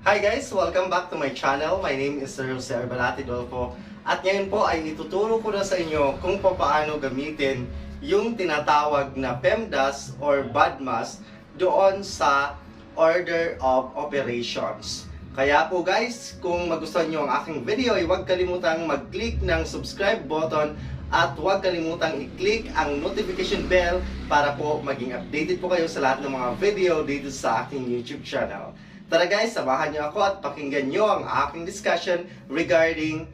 Hi guys! Welcome back to my channel. My name is Sir Jose Arbalati-Dolfo. At ngayon po ay ituturo ko na sa inyo kung paano gamitin yung tinatawag na PEMDAS or BODMAS doon sa Order of Operations. Kaya po guys, kung magustuhan nyo ang aking video, ay huwag kalimutang mag-click ng subscribe button at huwag kalimutang i-click ang notification bell para po maging updated po kayo sa lahat ng mga video dito sa aking YouTube channel. Tara guys, samahan niyo ako at pakinggan niyo ang aking discussion regarding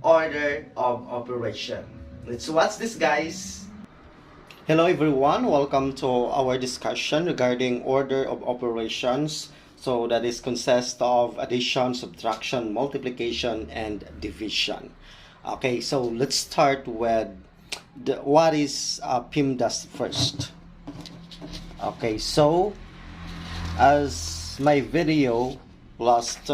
Order of Operation. Let's watch this guys! Hello everyone, welcome to our discussion regarding Order of Operations. So that is consist of addition, subtraction, multiplication, and division. Okay, so let's start with what is PEMDAS first. Okay, so as my video last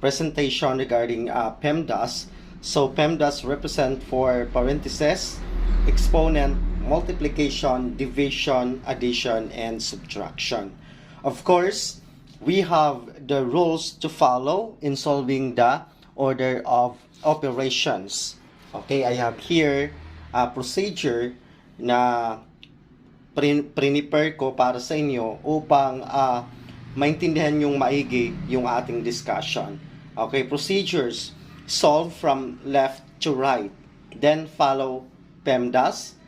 presentation regarding PEMDAS. So PEMDAS represent for parentheses, exponent, multiplication, division, addition, and subtraction. Of course, we have the rules to follow in solving the order of operations. Okay, I have here a procedure na prepare ko para sa inyo upang maintindihan yung maigi yung ating discussion. Okay, procedures. Solve from left to right. Then follow PEMDAS.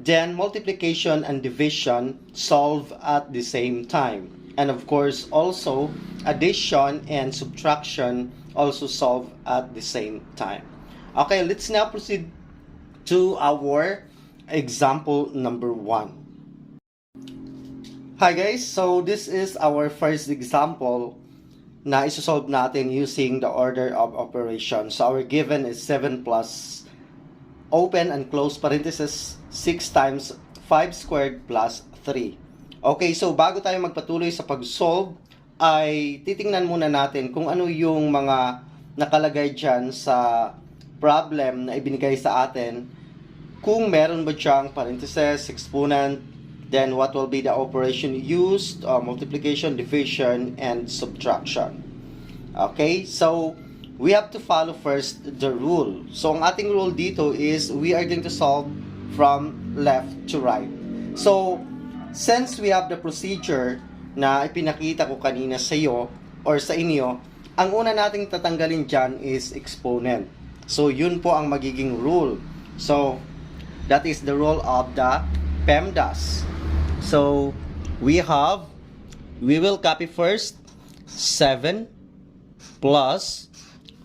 Then multiplication and division solve at the same time. And of course also addition and subtraction also solve at the same time. Okay, let's now proceed to our example number 1. Hi guys, so this is our first example na isosolve natin using the order of operations. So our given is 7 plus open and close parenthesis 6 times 5 squared plus 3. Okay, so bago tayo magpatuloy sa pag-solve ay titingnan muna natin kung ano yung mga nakalagay dyan sa problem na ibinigay sa atin. Kung meron ba diyang parenthesis, exponent, then what will be the operation used, multiplication, division, and subtraction. Okay, so we have to follow first the rule. So ang ating rule dito is we are going to solve from left to right. So since we have the procedure na ipinakita ko kanina sa iyo or sa inyo, ang una nating tatanggalin dyan is exponent. So yun po ang magiging rule. So that is the rule of the PEMDAS. So we will copy first 7 plus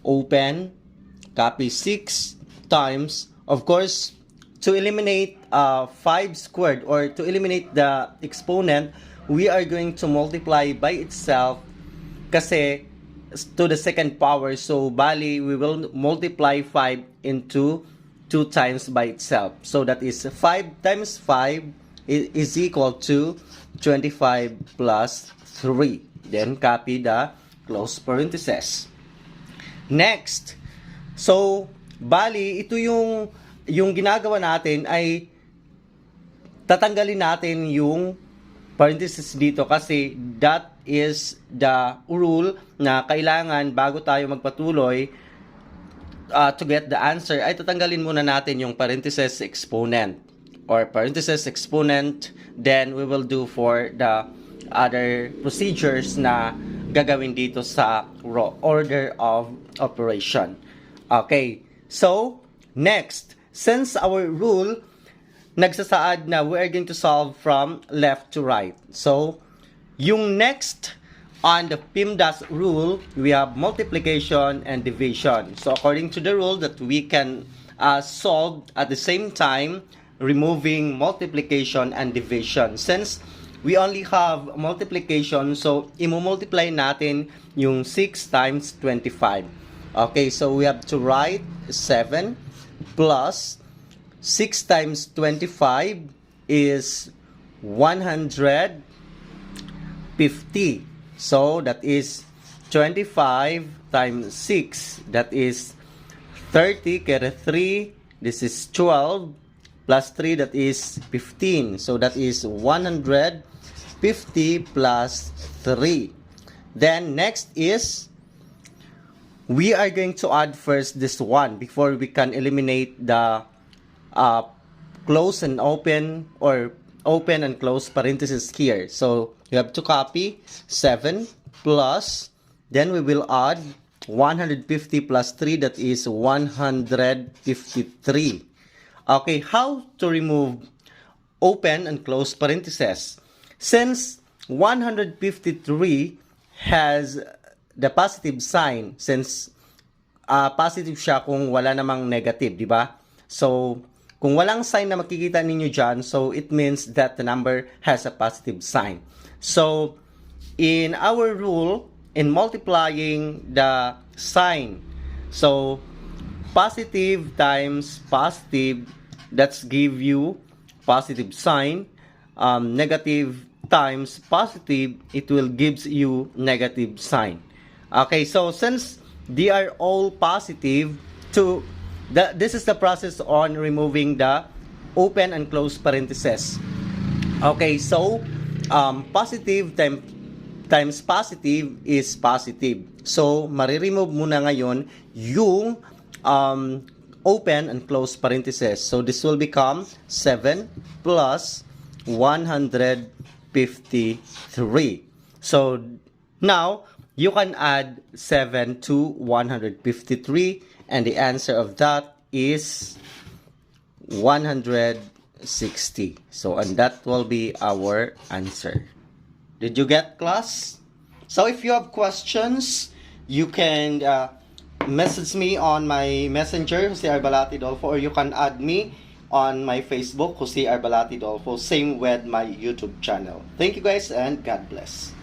open, copy 6 times, of course to eliminate 5 squared or to eliminate the exponent, we are going to multiply by itself kasi to the second power. So bali we will multiply 5 into 2 times by itself. So that is 5 times 5 is equal to 25 plus 3. Then copy the close parentheses. Next, so bali ito yung ginagawa natin ay tatanggalin natin yung parentheses dito kasi that is the rule na kailangan bago tayo magpatuloy to get the answer ay tatanggalin muna natin yung parentheses exponent or parentheses exponent, then we will do for the other procedures na gagawin dito sa order of operation. Okay, so next, since our rule nagsasaad na we are going to solve from left to right, so yung next on the PEMDAS rule, we have multiplication and division. So according to the rule that we can solve at the same time removing multiplication and division. Since we only have multiplication, so i-multiply natin yung 6 times 25. Okay, so we have to write 7 plus 6 times 25 is 150. So that is 25 times 6, that is 30, kaya 3, this is 12, plus 3, that is 15. So that is 150 plus 3. Then next is, we are going to add first this one before we can eliminate the close and open, or open and close parentheses here. So you have to copy 7 plus, then we will add 150 plus 3, that is 153. Okay, how to remove open and close parentheses? Since 153 has the positive sign, since positive siya kung wala namang negative, di ba? So, kung walang sign na makikita ninyo dyan, so it means that the number has a positive sign. So, in our rule, in multiplying the sign, so positive times positive, that's give you positive sign. Negative times positive, it will gives you negative sign. Okay, so since they are all positive, this is the process on removing the open and close parentheses. Okay, so positive times positive is positive. So, mariremove muna ngayon yung open and close parentheses. So, this will become 7 plus 153. So, now, you can add 7 to 153, and the answer of that is 160. So, and that will be our answer. Did you get, class? So, if you have questions, you can message me on my messenger, Jose Arbalati Dolfo, or you can add me on my Facebook, Jose Arbalati Dolfo, same with my YouTube channel. Thank you guys, and God bless.